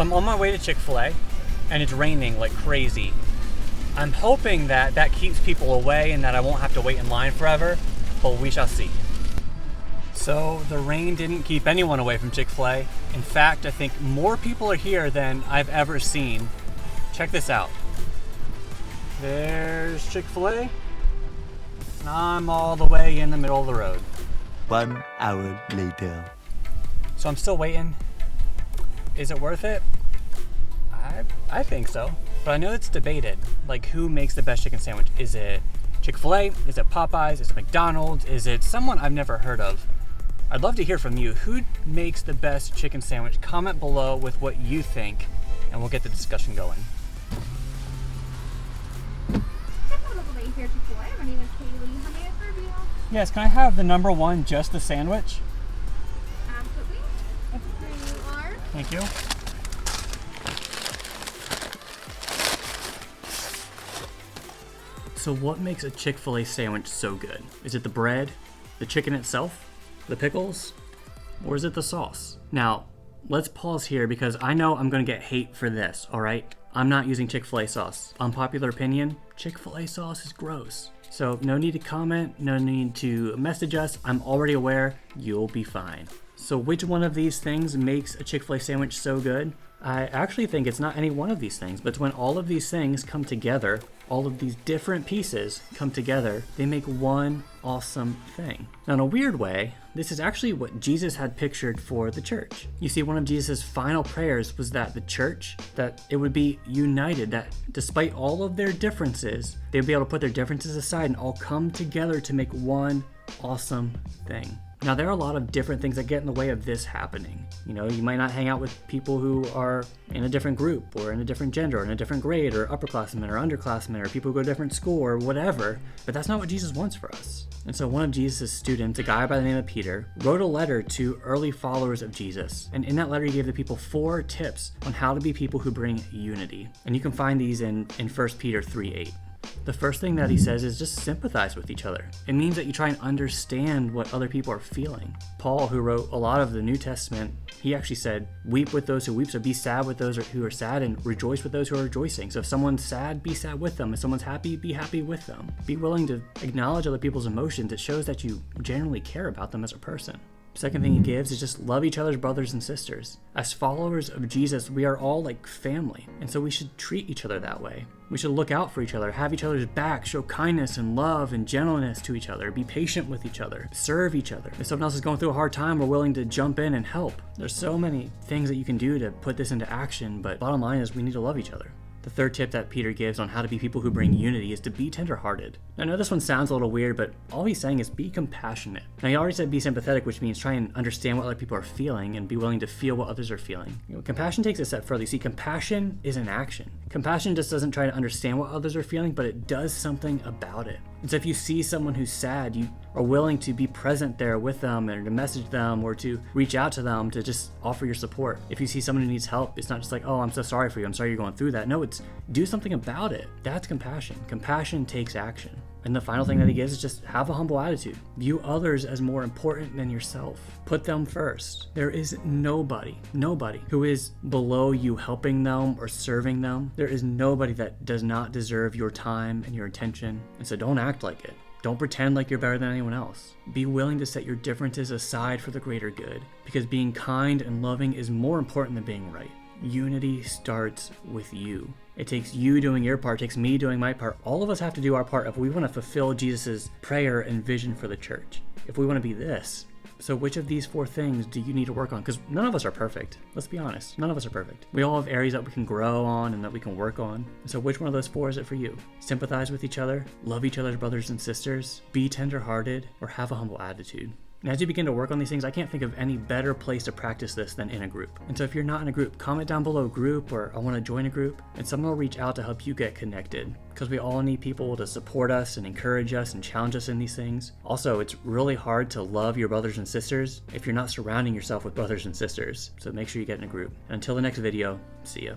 I'm on my way to Chick-Fil-A and it's raining like crazy. I'm hoping that keeps people away and that I won't have to wait in line forever, but we shall see. So the rain didn't keep anyone away from Chick-Fil-A. In fact, I think more people are here than I've ever seen. Check this out. There's Chick-Fil-A. And I'm all the way in the middle of the road. 1 hour later. So I'm still waiting. Is it worth it? I think so. But I know it's debated. Like, who makes the best chicken sandwich? Is it Chick-fil-A? Is it Popeyes? Is it McDonald's? Is it someone I've never heard of? I'd love to hear from you. Who makes the best chicken sandwich? Comment below with what you think, and we'll get the discussion going. Here, Chick-fil-A. My name is Kaylee. How may I serve you? Yes, can I have the number one, just the sandwich? Absolutely. Here you are. Thank you. So what makes a Chick-fil-A sandwich so good? Is it the bread, the chicken itself, the pickles, or is it the sauce? Now, let's pause here because I know I'm gonna get hate for this, all right? I'm not using Chick-fil-A sauce. Unpopular opinion, Chick-fil-A sauce is gross. So no need to comment, no need to message us. I'm already aware, you'll be fine. So which one of these things makes a Chick-fil-A sandwich so good? I actually think it's not any one of these things, but when all of these things come together, all of these different pieces come together, they make one awesome thing. Now, in a weird way, this is actually what Jesus had pictured for the church. You see, one of Jesus' final prayers was that the church, that it would be united, that despite all of their differences, they'd be able to put their differences aside and all come together to make one awesome thing. Now, there are a lot of different things that get in the way of this happening. You know, you might not hang out with people who are in a different group or in a different gender or in a different grade or upperclassmen or underclassmen or people who go to a different school or whatever, but that's not what Jesus wants for us. And so one of Jesus' students, a guy by the name of Peter, wrote a letter to early followers of Jesus. And in that letter, he gave the people 4 tips on how to be people who bring unity. And you can find these in 1 Peter 3:8. The first thing that he says is just sympathize with each other. It means that you try and understand what other people are feeling. Paul, who wrote a lot of the New Testament, he actually said, weep with those who weep, so be sad with those who are sad and rejoice with those who are rejoicing. So if someone's sad, be sad with them. If someone's happy, be happy with them. Be willing to acknowledge other people's emotions. It shows that you genuinely care about them as a person. Second thing he gives is just love each other's brothers and sisters. As followers of Jesus, we are all like family, and so we should treat each other that way. We should look out for each other, have each other's back, show kindness and love and gentleness to each other, be patient with each other, serve each other. If someone else is going through a hard time, we're willing to jump in and help. There's so many things that you can do to put this into action, but bottom line is we need to love each other. The third tip that Peter gives on how to be people who bring unity is to be tenderhearted. I know this one sounds a little weird, but all he's saying is be compassionate. Now, he already said be sympathetic, which means try and understand what other people are feeling and be willing to feel what others are feeling. You know, compassion takes it a step further. You see, compassion is an action. Compassion just doesn't try to understand what others are feeling, but it does something about it. And so if you see someone who's sad, you are willing to be present there with them and to message them or to reach out to them to just offer your support. If you see someone who needs help, it's not just like, oh, I'm so sorry for you. I'm sorry you're going through that. No, it's do something about it. That's compassion. Compassion takes action. And the final thing that he gives is just have a humble attitude. View others as more important than yourself. Put them first. There is nobody who is below you helping them or serving them. There is nobody that does not deserve your time and your attention. And so don't act like it. Don't pretend like you're better than anyone else. Be willing to set your differences aside for the greater good, because being kind and loving is more important than being right. Unity starts with you. It takes you doing your part, it takes me doing my part. All of us have to do our part if we want to fulfill Jesus' prayer and vision for the church. If we want to be this. So which of these 4 things do you need to work on? Because none of us are perfect. Let's be honest. None of us are perfect. We all have areas that we can grow on and that we can work on. So which one of those 4 is it for you? Sympathize with each other, love each other's brothers and sisters, be tender-hearted, or have a humble attitude. And as you begin to work on these things, I can't think of any better place to practice this than in a group. And so if you're not in a group, comment down below group or I want to join a group, and someone will reach out to help you get connected. Because we all need people to support us and encourage us and challenge us in these things. Also, it's really hard to love your brothers and sisters if you're not surrounding yourself with brothers and sisters. So make sure you get in a group. And until the next video, see ya.